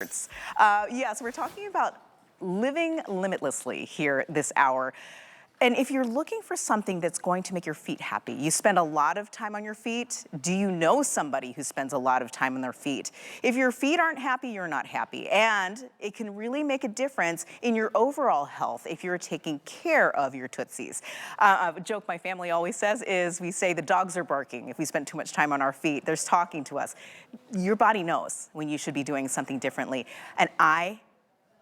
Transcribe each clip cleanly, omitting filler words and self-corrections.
Yes, we're talking about living limitlessly here this hour. And if you're looking for something that's going to make your feet happy, you spend a lot of time on your feet. Do you know somebody who spends a lot of time on their feet? If your feet aren't happy, you're not happy. And it can really make a difference in your overall health if you're taking care of your tootsies. A joke my family always says is we say the dogs are barking if we spend too much time on our feet. They're talking to us. Your body knows when you should be doing something differently. And I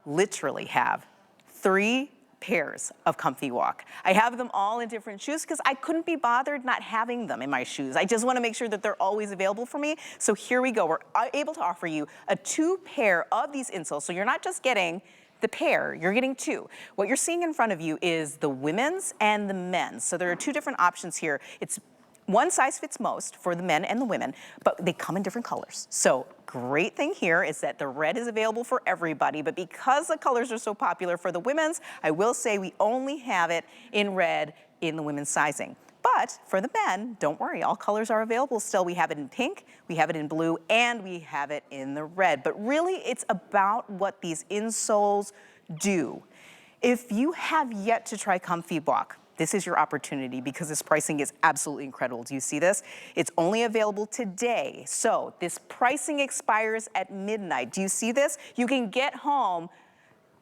literally have 3 pairs of ComfyWalk. I have them all in different shoes because I couldn't be bothered not having them in my shoes. I just want to make sure that they're always available for me. So here we go. We're able to offer you a 2 pair of these insoles. So you're not just getting the pair, you're getting 2. What you're seeing in front of you is the women's and the men's. So there are 2 different options here. It's one size fits most for the men and the women, but they come in different colors. So great thing here is that the red is available for everybody, but because the colors are so popular for the women's, I will say we only have it in red in the women's sizing. But for the men, don't worry, all colors are available still. We have it in pink, we have it in blue, and we have it in the red. But really, it's about what these insoles do. If you have yet to try ComfyWalk, this is your opportunity because this pricing is absolutely incredible. Do you see this? It's only available today. So this pricing expires at midnight. Do you see this? You can get home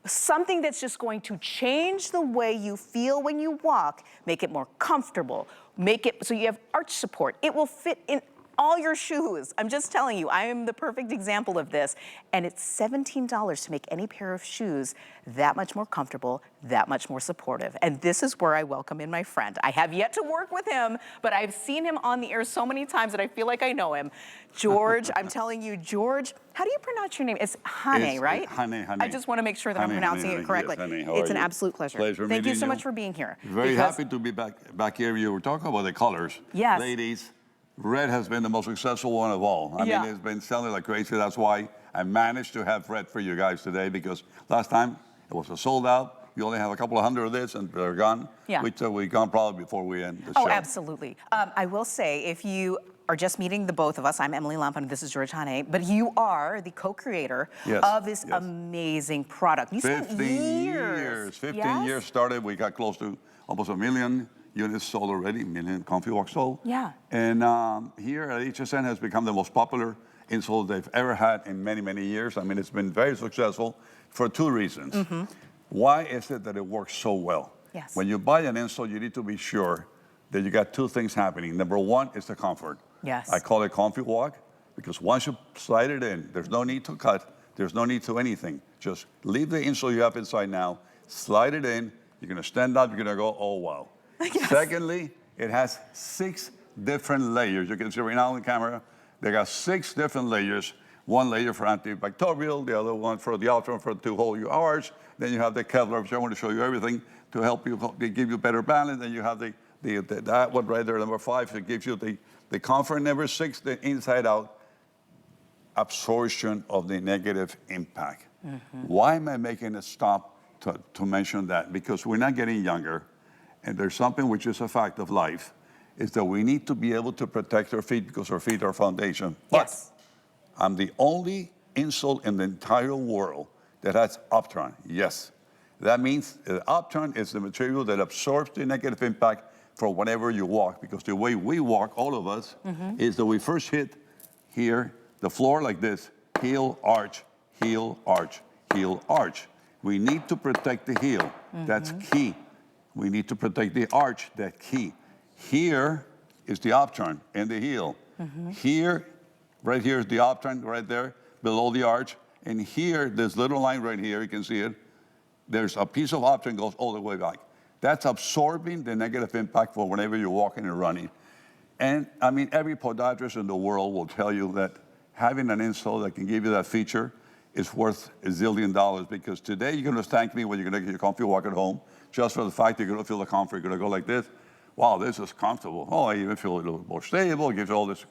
something that's just going to change the way you feel when you walk, make it more comfortable, make it so you have arch support. It will fit in all your shoes. I'm just telling you, I am the perfect example of this. And it's $17 to make any pair of shoes that much more comfortable, that much more supportive. And this is where I welcome in my friend. I have yet to work with him, but I've seen him on the air so many times that I feel like I know him. George, I'm telling you, George, how do you pronounce your name? It's Hane, right? Hane. I just want to make sure that I'm pronouncing it correctly. Yes, Hane, how it's are an you? absolute pleasure. Pleasure Thank you meeting so much for being here. Very happy to be back here. You were talking about the colors. Yes. Ladies, red has been the most successful one of all. I mean, it's been selling like crazy. That's why I managed to have red for you guys today, because last time it was a sold out. You only have a couple of hundred of this and they're gone. Yeah. We're gone probably before we end the show. Oh, absolutely. I will say, if you are just meeting the both of us, I'm Emily Lampon, this is George Hane, but you are the co-creator of this amazing product. You spent 15 years. 15 years started. We got close to almost 1 million units sold already, million ComfyWalk sold. Yeah. And here at HSN has become the most popular insole they've ever had in many, many years. I mean, it's been very successful for 2 reasons. Why is it that it works so well? Yes. When you buy an insole, you need to be sure that you got 2 things happening. Number 1 is the comfort. Yes. I call it ComfyWalk because once you slide it in, there's no need to cut, there's no need to anything. Just leave the insole you have inside now, slide it in, you're gonna stand up, you're gonna go, oh wow. Yes. Secondly, it has 6 different layers. You can see right now on the camera, they got 6 different layers. 1 layer for antibacterial, the other one for the outer one to hold your arch. Then you have the Kevlar, which I want to show you everything to help you, give you better balance. Then you have that one right there, number 5, it gives you the comfort. Number 6, the inside out absorption of the negative impact. Why am I making a stop to mention that? Because we're not getting younger. And there's something which is a fact of life, is that we need to be able to protect our feet because our feet are foundation. But I'm the only insole in the entire world that has upturn. Yes. That means the upturn is the material that absorbs the negative impact from whenever you walk. Because the way we walk, all of us, is that we first hit here, the floor like this, heel, arch, heel, arch, heel, arch. We need to protect the heel. That's key. We need to protect the arch, that key. Here is the upturn in the heel. Here, right here is the upturn right there, below the arch. And here, this little line right here, you can see it, there's a piece of upturn goes all the way back. That's absorbing the negative impact for whenever you're walking and running. And I mean, every podiatrist in the world will tell you that having an insole that can give you that feature is worth $1 zillion, because today you're gonna thank me when you're gonna get your ComfyWalk at home, just for the fact that you're gonna feel the comfort. You're gonna go like this. Wow, this is comfortable. Oh, I even feel a little more stable. It gives you all this.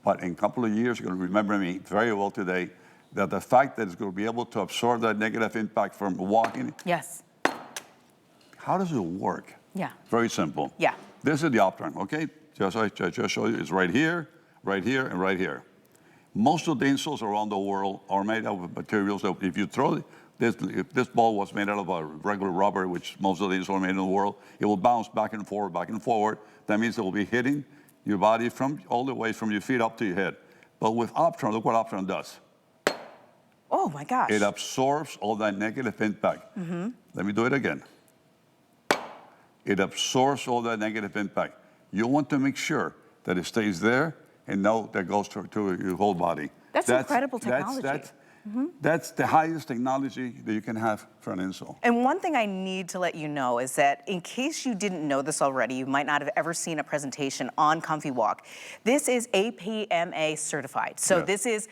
But in a couple of years, you're gonna remember me very well today, that the fact that it's gonna be able to absorb that negative impact from walking. Yes. How does it work? Yeah. Very simple. Yeah. This is the upturn, okay? Just show you, it's right here, and right here. Most of the insoles around the world are made out of materials that if you throw this, if this ball was made out of a regular rubber, which most of the insoles are made in the world, it will bounce back and forward, back and forward. That means it will be hitting your body from all the way from your feet up to your head. But with Optron, look what Optron does. Oh my gosh. It absorbs all that negative impact. Let me do it again. It absorbs all that negative impact. You want to make sure that it stays there and know that goes to your whole body. That's incredible technology. That's the highest technology that you can have for an insole. And one thing I need to let you know is that in case you didn't know this already, you might not have ever seen a presentation on ComfyWalk. This is APMA certified. So this is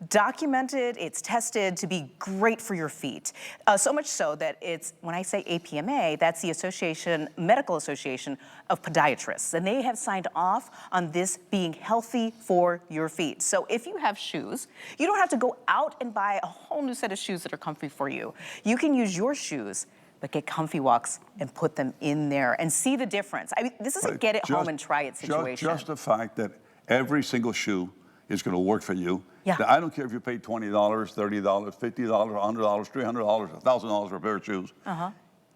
documented, it's tested to be great for your feet. So much so that it's, when I say APMA, that's the Medical Association of Podiatrists. And they have signed off on this being healthy for your feet. So if you have shoes, you don't have to go out and buy a whole new set of shoes that are comfy for you. You can use your shoes, but get ComfyWalks and put them in there and see the difference. I mean, this is a get it home and try it situation. Just the fact that every single shoe is going to work for you. Yeah. I don't care if you pay $20, $30, $50, $100, $300, $1,000 for a pair of shoes.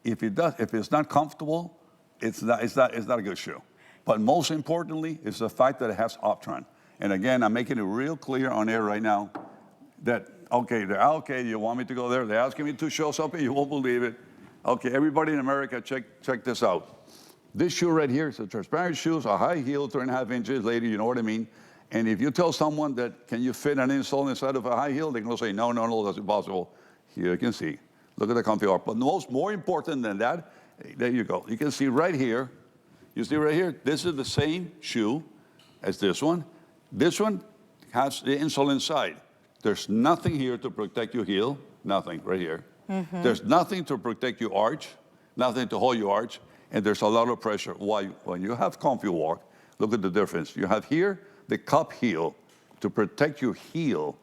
If it's not comfortable, it's not a good shoe. But most importantly, it's the fact that it has Optron. And again, I'm making it real clear on air right now that okay, you want me to go there? They're asking me to show something, you won't believe it. Okay, everybody in America, check this out. This shoe right here is a transparent shoe, a high heel, 3.5 inches, lady, you know what I mean? And if you tell someone that, can you fit an insole inside of a high heel, they're going to say, no, that's impossible. Here you can see. Look at the ComfyWalk. But more important than that, there you go. You can see right here. You see right here, this is the same shoe as this one. This one has the insole inside. There's nothing here to protect your heel. Nothing right here. There's nothing to protect your arch. Nothing to hold your arch. And there's a lot of pressure. Why? When you have ComfyWalk, look at the difference. You have here the cup heel to protect your heel.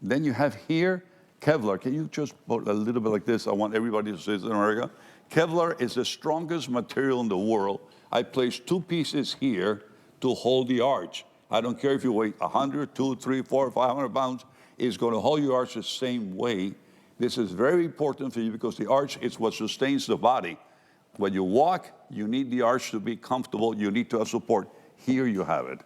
Then you have here Kevlar. Can you just put a little bit like this? I want everybody to see this in America. Kevlar is the strongest material in the world. I placed 2 pieces here to hold the arch. I don't care if you weigh 100, 200, 300, 400, 500 pounds. It's going to hold your arch the same way. This is very important for you because the arch is what sustains the body. When you walk, you need the arch to be comfortable. You need to have support. Here you have it.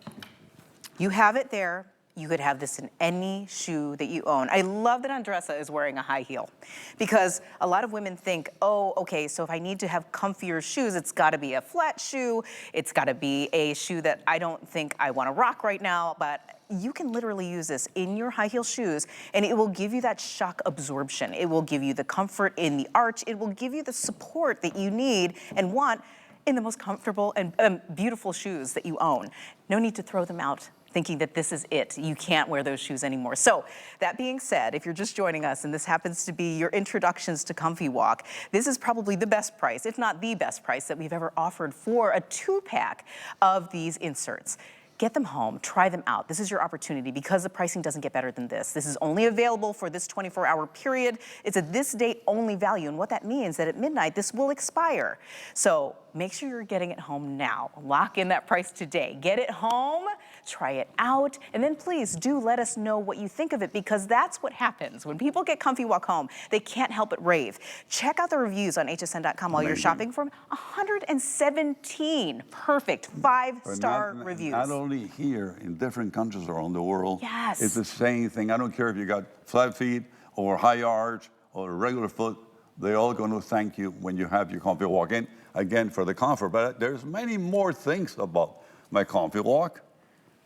You have it there. You could have this in any shoe that you own. I love that Andressa is wearing a high heel because a lot of women think, oh, okay, so if I need to have comfier shoes, it's gotta be a flat shoe. It's gotta be a shoe that I don't think I wanna rock right now, but you can literally use this in your high heel shoes and it will give you that shock absorption. It will give you the comfort in the arch. It will give you the support that you need and want in the most comfortable and beautiful shoes that you own. No need to throw them out thinking that this is it. You can't wear those shoes anymore. So that being said, if you're just joining us and this happens to be your introductions to ComfyWalk, this is probably the best price, if not the best price that we've ever offered for a 2-pack of these inserts. Get them home, try them out. This is your opportunity because the pricing doesn't get better than this. This is only available for this 24-hour period. It's a this date only value, and what that means that at midnight, this will expire. So make sure you're getting it home now. Lock in that price today. Get it home, try it out, and then please do let us know what you think of it because that's what happens. When people get ComfyWalk home, they can't help but rave. Check out the reviews on hsn.com while you're shopping from 117 perfect 5-star reviews. Not only here, in different countries around the world, yes, it's the same thing. I don't care if you got flat feet or high arch or a regular foot, they're all going to thank you when you have your ComfyWalk in, again, for the comfort. But there's many more things about my ComfyWalk.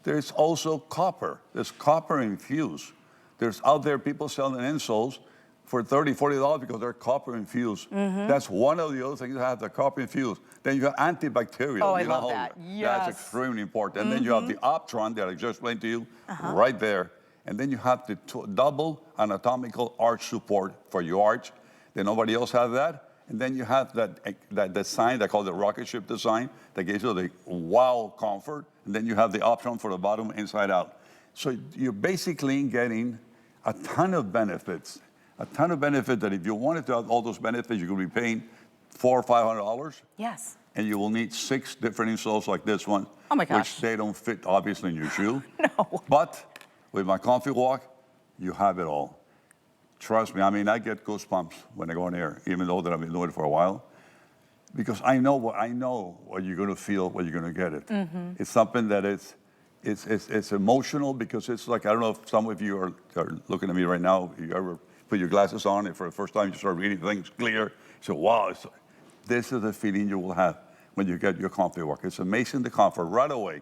There's also copper. There's copper infused. There's out there people selling insoles for $30, $40 because they're copper infused. That's one of the other things that have the copper infused. Then you have antibacterial. Oh, I love that. Yes. That's extremely important. And then you have the Optron that I just explained to you right there. And then you have the double anatomical arch support for your arch. Then nobody else has that. And then you have that design, they call it the rocket ship design, that gives you the wow comfort. And then you have the Optron for the bottom inside out. So you're basically getting a ton of benefits. A ton of benefit that if you wanted to have all those benefits, you could be paying $400 or $500. Yes. And you will need 6 different insoles like this one. Oh my gosh. Which they don't fit obviously in your shoe. No. But With my ComfyWalk, you have it all. Trust me, I mean, I get goosebumps when I go in there, even though that I've been doing it for a while, because I know what you're going to feel when you're going to get it. It's something that it's emotional, because it's like, I don't know if some of you are looking at me right now. You ever put your glasses on and for the first time you start reading things clear? So wow, this is the feeling you will have when you get your ComfyWalk. It's amazing, the comfort right away.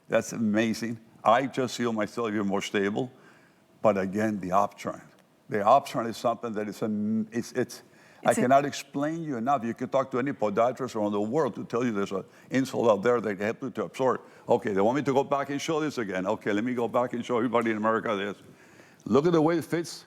That's amazing. I just feel myself even more stable. But again, the Optron. The Optron is something that I cannot explain you enough. You can talk to any podiatrist around the world to tell you there's an insole out there that helps you to absorb. Okay, they want me to go back and show this again. Okay, let me go back and show everybody in America this. Look at the way it fits.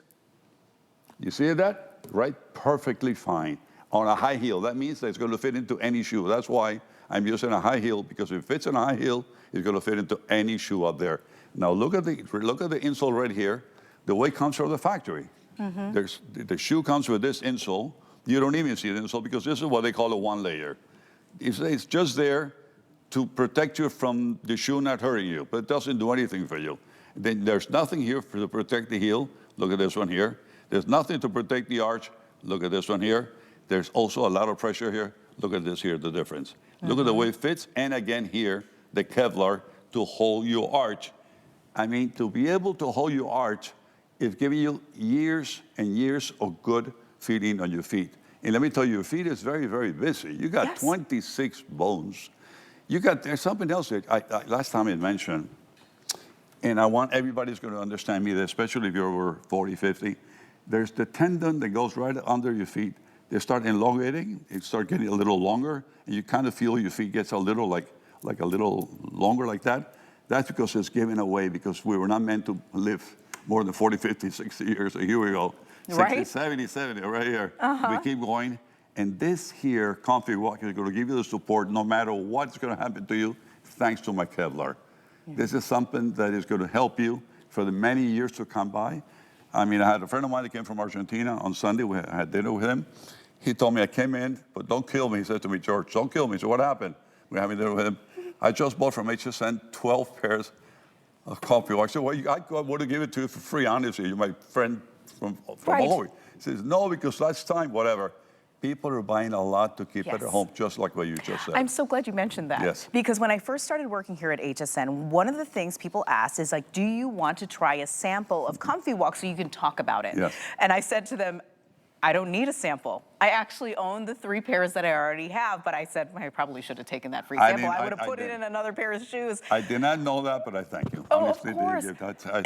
You see that? Right? Perfectly fine. On a high heel, that means that it's going to fit into any shoe. That's why I'm using a high heel, because if it fits in a high heel, it's going to fit into any shoe out there. Now look at the insole right here. The way it comes from the factory. The shoe comes with this insole. You don't even see the insole, because this is what they call a one layer. It's just there to protect you from the shoe not hurting you, but it doesn't do anything for you. Then there's nothing here to protect the heel. Look at this one here. There's nothing to protect the arch. Look at this one here. There's also a lot of pressure here. Look at this here, the difference. Look at the way it fits, and again here, the Kevlar to hold your arch. I mean, to be able to hold your arch is giving you years and years of good feeling on your feet. And let me tell you, your feet is very, very busy. You got 26 bones. There's something else that last time I mentioned, and I want everybody's going to understand me, especially if you're over 40, 50. There's the tendon that goes right under your feet. They start elongating, it start getting a little longer, and you kind of feel your feet gets a little like a little longer like that. That's because it's giving away, because we were not meant to live more than 40, 50, 60 years. So here we go. 60, 70, right here. We keep going. And this here, ComfyWalk, is going to give you the support no matter what's going to happen to you, thanks to my Kevlar. This is something that is going to help you for the many years to come by. I mean, I had a friend of mine that came from Argentina on Sunday. We had dinner with him. He told me, I came in, but don't kill me. He said to me, George, don't kill me. So what happened? We're having dinner with him. I just bought from HSN 12 pairs of ComfyWalk. I said, well, I would have given it to you for free, honestly. You're my friend from Hawaii. He says, no, because last time, whatever. People are buying a lot to keep it at home, just like what you just said. I'm so glad you mentioned that. Yes. Because when I first started working here at HSN, one of the things people asked is like, do you want to try a sample of ComfyWalk so you can talk about it? Yes. And I said to them, I don't need a sample. I actually own the 3 pairs that I already have, but I said I probably should have taken that free sample. I would have put it in another pair of shoes. I did not know that, but I thank you. Oh, honestly, of course.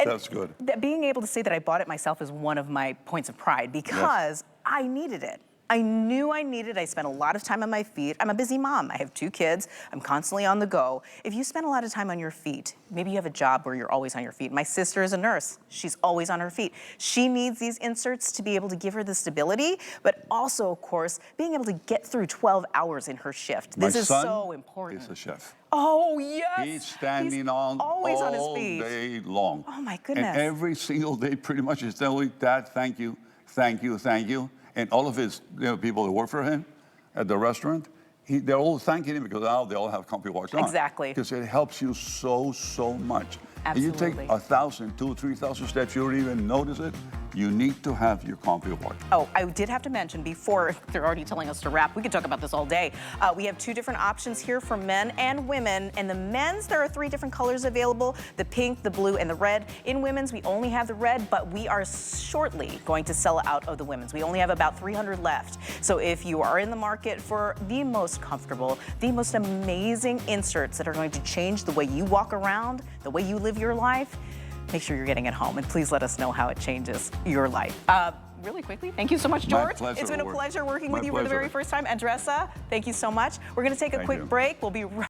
That's good. Being able to say that I bought it myself is one of my points of pride, because I needed it. I knew I needed it. I spent a lot of time on my feet. I'm a busy mom. I have 2 kids. I'm constantly on the go. If you spend a lot of time on your feet, maybe you have a job where you're always on your feet. My sister is a nurse. She's always on her feet. She needs these inserts to be able to give her the stability, but also, of course, being able to get through 12 hours in her shift. This is so important. He's a chef. Oh, yes. He's standing on always all on his feet. day long. Oh, my goodness. And every single day, pretty much, he's telling Dad, thank you, thank you, thank you. And all of his people that work for him at the restaurant, they're all thanking him because now they all have ComfyWalks on. Exactly. Because it helps you so much. Absolutely. And you take 1,000, 2,000, 3,000 steps, you don't even notice it. You need to have your ComfyWalk. Oh, I did have to mention before, they're already telling us to wrap. We could talk about this all day. We have 2 different options here for men and women. In the men's, there are 3 different colors available: the pink, the blue, and the red. In women's, we only have the red, but we are shortly going to sell out of the women's. We only have about 300 left. So if you are in the market for the most comfortable, the most amazing inserts that are going to change the way you walk around, the way you live your life, make sure you're getting it home, and please let us know how it changes your life. Really quickly, thank you so much, George. Pleasure. It's been a pleasure working with you for the very first time. Andressa, thank you so much. We're going to take a quick break. We'll be right